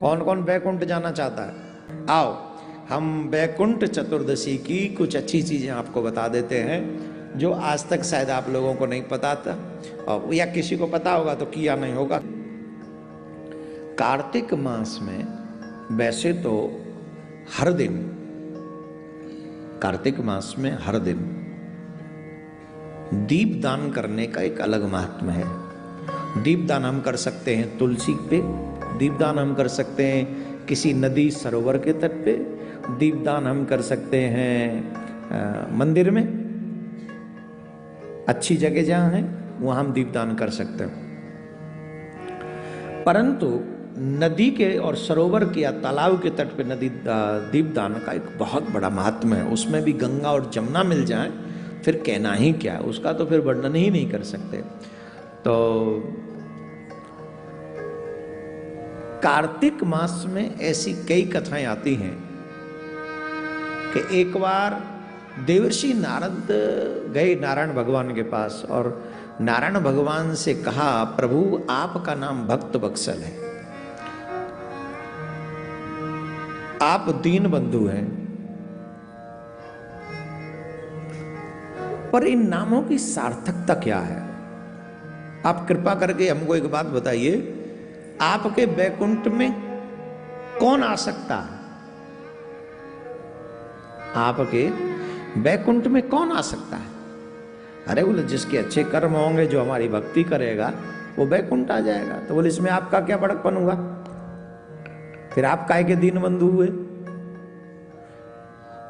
कौन कौन बैकुंठ जाना चाहता है? आओ, हम बैकुंठ चतुर्दशी की कुछ अच्छी चीजें आपको बता देते हैं जो आज तक शायद आप लोगों को नहीं पता था, और या किसी को पता होगा तो किया नहीं होगा। कार्तिक मास में वैसे तो हर दिन, कार्तिक मास में हर दिन दीप दान करने का एक अलग महात्मा है। दीप दान हम कर सकते हैं तुलसी पे, दीप दान हम कर सकते हैं किसी नदी सरोवर के तट पे, दीप दान हम कर सकते हैं मंदिर में, अच्छी जगह जहां है वहां हम दीप दान कर सकते हैं। परंतु नदी के और सरोवर के या तालाब के तट पे नदी दीप दान का एक बहुत बड़ा महात्मा है। उसमें भी गंगा और जमुना मिल जाए फिर कहना ही क्या, उसका तो फिर वर्णन ही नहीं कर सकते। तो कार्तिक मास में ऐसी कई कथाएं आती हैं कि एक बार देवर्षि नारद गए नारायण भगवान के पास और नारायण भगवान से कहा, प्रभु आपका नाम भक्त वत्सल है, आप दीन बंधु हैं, पर इन नामों की सार्थकता क्या है? आप कृपा करके हमको एक बात बताइए, आपके बैकुंठ में कौन आ सकता है? आपके बैकुंठ में कौन आ सकता है? अरे बोले जिसके अच्छे कर्म होंगे, जो हमारी भक्ति करेगा वो बैकुंठ आ जाएगा। तो बोले इसमें आपका क्या बड़कपन हुआ? फिर आप काहे के दीन बंधु हुए?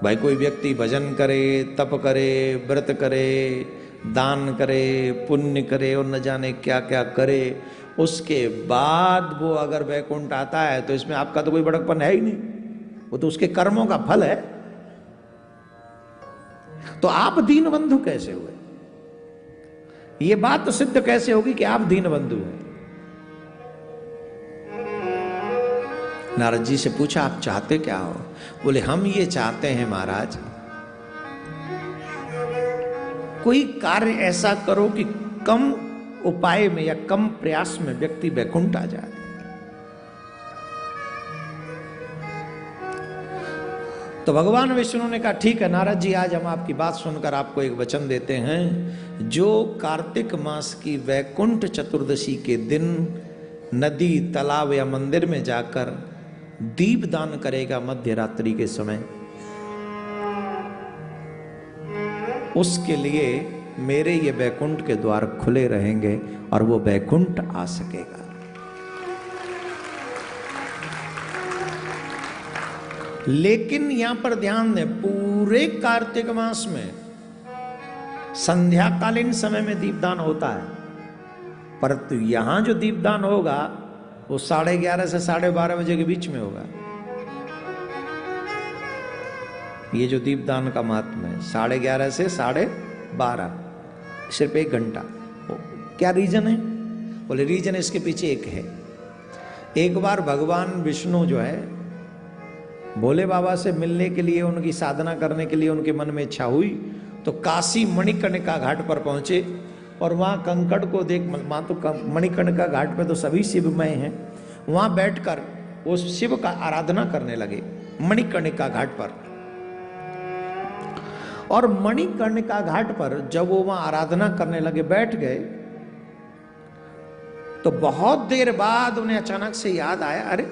भाई कोई व्यक्ति भजन करे, तप करे, व्रत करे, दान करे, पुण्य करे और न जाने क्या क्या करे, उसके बाद वो अगर बैकुंठ आता है तो इसमें आपका तो कोई बड़कपन है ही नहीं, वो तो उसके कर्मों का फल है। तो आप दीन बंधु कैसे हुए? ये बात तो सिद्ध कैसे होगी कि आप दीन बंधु हैं? नारद जी से पूछा, आप चाहते क्या हो? बोले हम ये चाहते हैं महाराज, कोई कार्य ऐसा करो कि कम उपाय में या कम प्रयास में व्यक्ति बैकुंठ आ जाए। तो भगवान विष्णु ने कहा, ठीक है नारद जी, आज हम आपकी बात सुनकर आपको एक वचन देते हैं, जो कार्तिक मास की वैकुंठ चतुर्दशी के दिन नदी, तालाब या मंदिर में जाकर दीप दान करेगा मध्य रात्रि के समय, उसके लिए मेरे ये बैकुंठ के द्वार खुले रहेंगे और वो बैकुंठ आ सकेगा। लेकिन यहां पर ध्यान दें, पूरे कार्तिक मास में संध्याकालीन समय में दीपदान होता है, परंतु यहां जो दीपदान होगा वो 11:30 से 12:30 बजे के बीच में होगा। ये जो दीपदान का महात्मा है 11:30 से 12:30, सिर्फ 1 घंटा। क्या रीजन है? बोले रीजन इसके पीछे एक है। एक बार भगवान विष्णु जो है भोले बाबा से मिलने के लिए, उनकी साधना करने के लिए उनके मन में इच्छा हुई, तो काशी मणिकर्णिका घाट पर पहुंचे और वहां कंकड़ को देख, वहां तो मणिकर्णिका घाट पे तो सभी शिवमय हैं, वहां बैठकर वो शिव का आराधना करने लगे मणिकर्णिका घाट पर। और मणिकर्णिका घाट पर जब वो वहां आराधना करने लगे, बैठ गए, तो बहुत देर बाद उन्हें अचानक से याद आया, अरे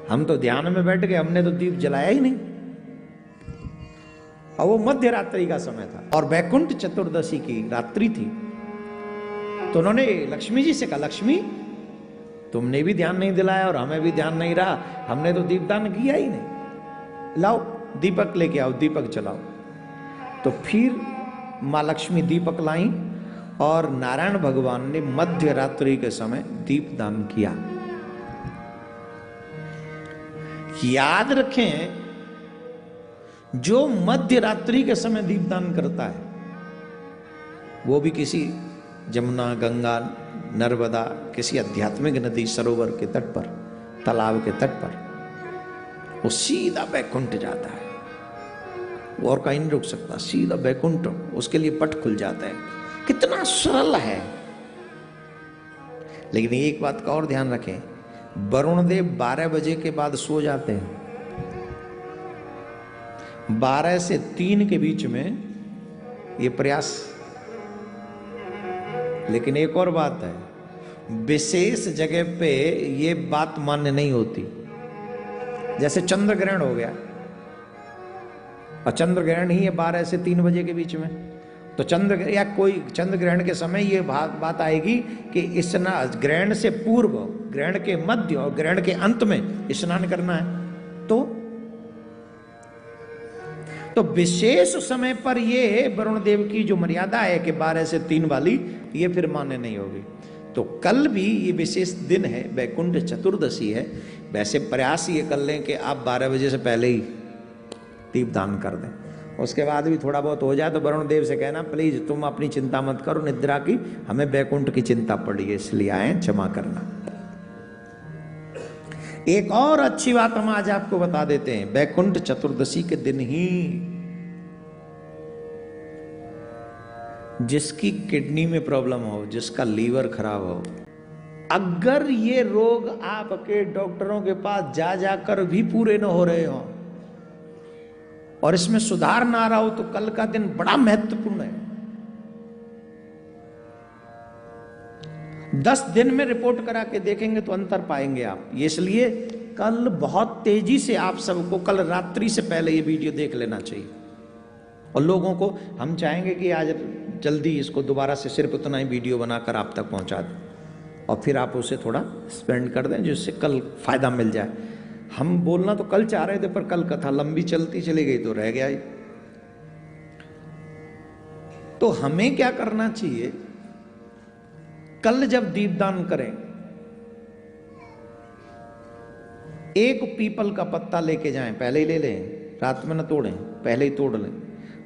हम तो ध्यान में बैठ गए, हमने तो दीप जलाया ही नहीं। और वो मध्य रात्रि का समय था और बैकुंठ चतुर्दशी की रात्रि थी। तो उन्होंने लक्ष्मी जी से कहा, लक्ष्मी तुमने भी ध्यान नहीं दिलाया और हमें भी ध्यान नहीं रहा, हमने तो दीपदान किया ही नहीं, लाओ दीपक लेके आओ, दीपक जलाओ। तो फिर मां लक्ष्मी दीपक लाई और नारायण भगवान ने मध्य रात्रि के समय दीपदान किया। याद रखें, जो मध्य रात्रि के समय दीपदान करता है वो भी किसी जमुना, गंगा, नर्मदा, किसी आध्यात्मिक नदी, सरोवर के तट पर, तालाब के तट पर, वो सीधा बैकुंठ जाता है, वो और कहीं नहीं रुक सकता, सीधा बैकुंठ, उसके लिए पट खुल जाता है। कितना सरल है। लेकिन एक बात का और ध्यान रखें, वरुण देव 12 बजे के बाद सो जाते हैं। 12 से 3 के बीच में ये प्रयास। लेकिन एक और बात है, विशेष जगह पे ये बात मान्य नहीं होती। जैसे चंद्र ग्रहण हो गया, और चंद्र ग्रहण ही है 12 से 3 बजे के बीच में, तो चंद्र या कोई चंद्र ग्रहण के समय ये बात आएगी कि स्नान ग्रहण से पूर्व, ग्रहण के मध्य और ग्रहण के अंत में स्नान करना है। तो विशेष समय पर ये वरुण देव की जो मर्यादा है कि 12 से 3 वाली, ये फिर मान्य नहीं होगी। तो कल भी ये विशेष दिन है, वैकुंठ चतुर्दशी है। वैसे प्रयास ये कर लें कि आप 12 बजे से पहले ही दीपदान कर दें। उसके बाद भी थोड़ा बहुत हो जाए तो वरुण देव से कहना, प्लीज तुम अपनी चिंता मत करो निद्रा की, हमें वैकुंठ की चिंता पड़ी है इसलिए आए, क्षमा करना। एक और अच्छी बात हम आज आपको बता देते हैं। वैकुंठ चतुर्दशी के दिन ही जिसकी किडनी में प्रॉब्लम हो, जिसका लीवर खराब हो, अगर ये रोग आपके डॉक्टरों के पास जा जाकर भी पूरे न हो रहे हो और इसमें सुधार ना आ रहा हो, तो कल का दिन बड़ा महत्वपूर्ण है। 10 दिन में रिपोर्ट करा के देखेंगे तो अंतर पाएंगे आप। ये इसलिए कल बहुत तेजी से आप सबको कल रात्रि से पहले ये वीडियो देख लेना चाहिए। और लोगों को हम चाहेंगे कि आज जल्दी इसको दोबारा से सिर्फ उतना ही वीडियो बनाकर आप तक पहुंचा दें, और फिर आप उसे थोड़ा स्पेंड कर दें जिससे कल फायदा मिल जाए। हम बोलना तो कल चाह रहे थे, पर कल कथा लंबी चलती चली गई तो रह गया ही। तो हमें क्या करना चाहिए, कल जब दीपदान करें, एक पीपल का पत्ता लेके जाएं, पहले ही ले लें, रात में न तोड़ें, पहले ही तोड़ लें।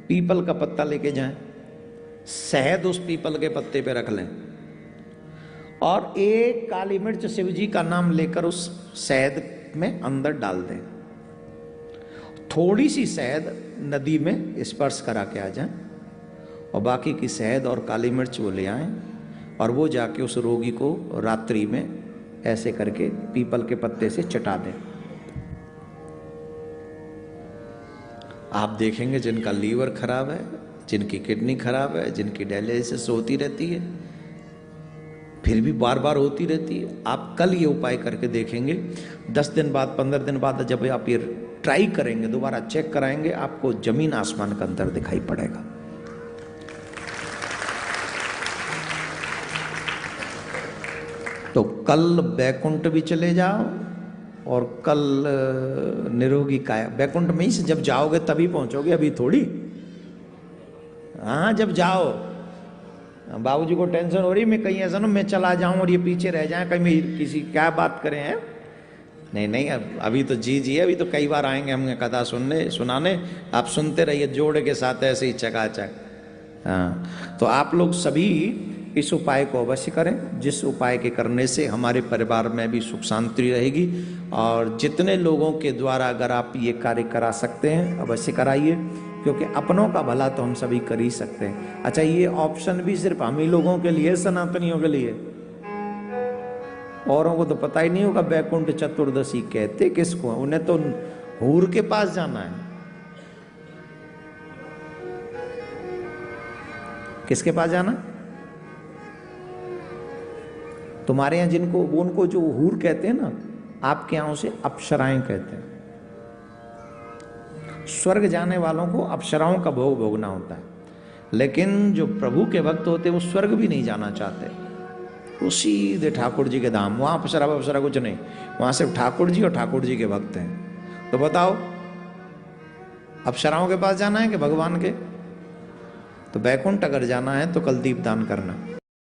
पीपल का पत्ता लेके जाएं, शहद उस पीपल के पत्ते पे रख लें, और एक काली मिर्च शिव जी का नाम लेकर उस शहद में अंदर डाल दें। थोड़ी सी शहद नदी में स्पर्श करा के आ जाएं, और बाकी की शहद और काली मिर्च वो ले आएं, और वो जाके उस रोगी को रात्रि में ऐसे करके पीपल के पत्ते से चटा दें। आप देखेंगे जिनका लीवर खराब है, जिनकी किडनी खराब है, जिनकी डायलिसिस होती रहती है, फिर भी बार बार होती रहती है, आप कल ये उपाय करके देखेंगे। 10 दिन बाद, 15 दिन बाद जब आप ये ट्राई करेंगे, दोबारा चेक कराएंगे, आपको जमीन आसमान का अंतर दिखाई पड़ेगा। तो कल वैकुंठ भी चले जाओ, और कल निरोगी काया। वैकुंठ में ही से जब जाओगे तभी पहुंचोगे, अभी थोड़ी। हाँ, जब जाओ, बाबूजी को टेंशन हो रही मैं कहीं ऐसा ना मैं चला जाऊं और ये पीछे रह जाए, कहीं किसी क्या बात करें हैं। नहीं नहीं, अभी तो जी अभी तो कई बार आएंगे हम कथा सुनाने, आप सुनते रहिए जोड़ के साथ ऐसे ही चकाचक। हाँ, तो आप लोग सभी इस उपाय को अवश्य करें, जिस उपाय के करने से हमारे परिवार में भी सुख शांति रहेगी। और जितने लोगों के द्वारा अगर आप ये कार्य करा सकते हैं अवश्य कराइए, क्योंकि अपनों का भला तो हम सभी कर ही सकते हैं। अच्छा, ये ऑप्शन भी सिर्फ हम ही लोगों के लिए, सनातनियों के लिए, औरों को तो पता ही नहीं होगा वैकुंठ चतुर्दशी कहते किसको। उन्हें तो हूर के पास जाना है। किसके पास जाना? तुम्हारे यहां जिनको, उनको जो हूर कहते हैं ना, आपके यहां उसे अप्सराएं कहते हैं। स्वर्ग जाने वालों को अप्सराओं का भोग भोगना होता है, लेकिन जो प्रभु के भक्त होते हैं वो स्वर्ग भी नहीं जाना चाहते, वो सीधे ठाकुर जी के धाम। वहां अप्सरा कुछ नहीं, वहां सिर्फ ठाकुर जी और ठाकुर जी के भक्त हैं। तो बताओ, अप्सराओं के पास जाना है कि भगवान के? तो वैकुंठ अगर जाना है तो कल दीपदान करना।